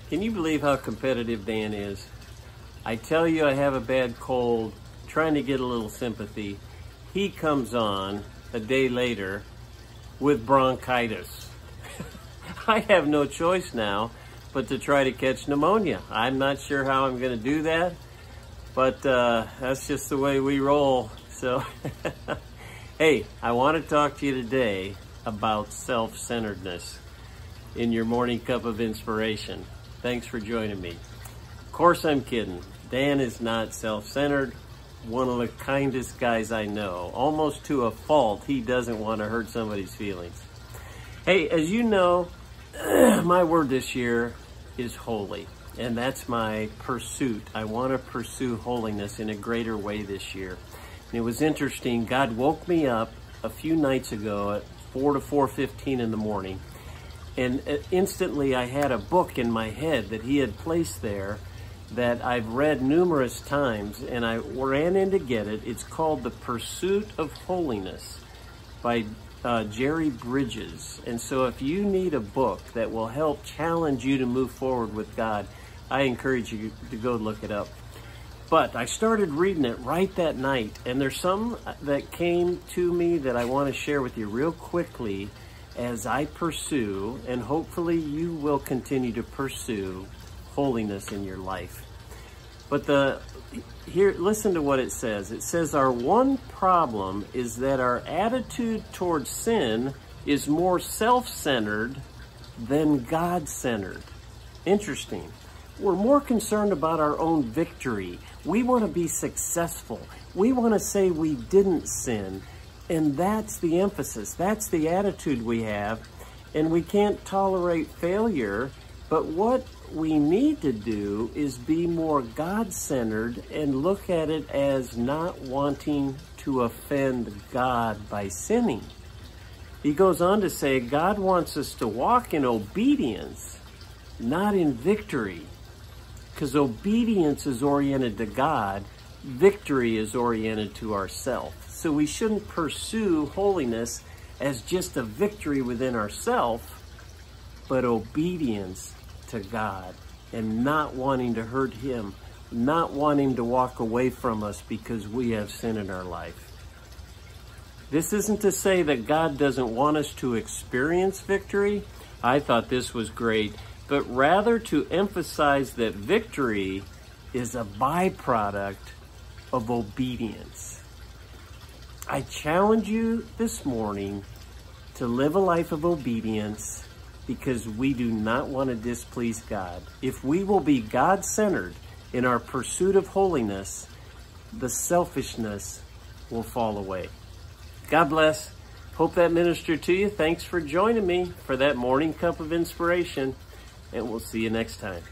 Can you believe how competitive Dan is? I tell you I have a bad cold, trying to get a little sympathy. He comes on a day later with bronchitis. I have no choice now but to try to catch pneumonia. I'm not sure how I'm going to do that, but that's just the way we roll. So, hey, I want to talk to you today about self-centeredness in your morning cup of inspiration. Thanks for joining me. Of course I'm kidding. Dan is not self-centered. One of the kindest guys I know. Almost to a fault, he doesn't want to hurt somebody's feelings. Hey, as you know, my word this year is holy, and that's my pursuit. I want to pursue holiness in a greater way this year. And it was interesting. God woke me up a few nights ago at 4 to 4:15 in the morning, and instantly I had a book in my head that he had placed there that I've read numerous times, and I ran in to get it. It's called The Pursuit of Holiness by Jerry Bridges. And so if you need a book that will help challenge you to move forward with God, I encourage you to go look it up. But I started reading it right that night, and there's some that came to me that I want to share with you real quickly as I pursue, and hopefully you will continue to pursue holiness in your life. But here, listen to what it says. It says, our one problem is that our attitude towards sin is more self-centered than God-centered. Interesting. We're more concerned about our own victory. We want to be successful. We want to say we didn't sin. And that's the emphasis. That's the attitude we have. And we can't tolerate failure. But what we need to do is be more God-centered and look at it as not wanting to offend God by sinning. He goes on to say, God wants us to walk in obedience, not in victory. Because obedience is oriented to God, victory is oriented to ourselves. So we shouldn't pursue holiness as just a victory within ourselves, but obedience to God, and not wanting to hurt him, not wanting to walk away from us because we have sin in our life. This isn't to say that God doesn't want us to experience victory. I thought this was great, but rather to emphasize that victory is a byproduct of obedience. I challenge you this morning to live a life of obedience, because we do not want to displease God. If we will be God-centered in our pursuit of holiness, the selfishness will fall away. God bless. Hope that ministered to you. Thanks for joining me for that morning cup of inspiration, and we'll see you next time.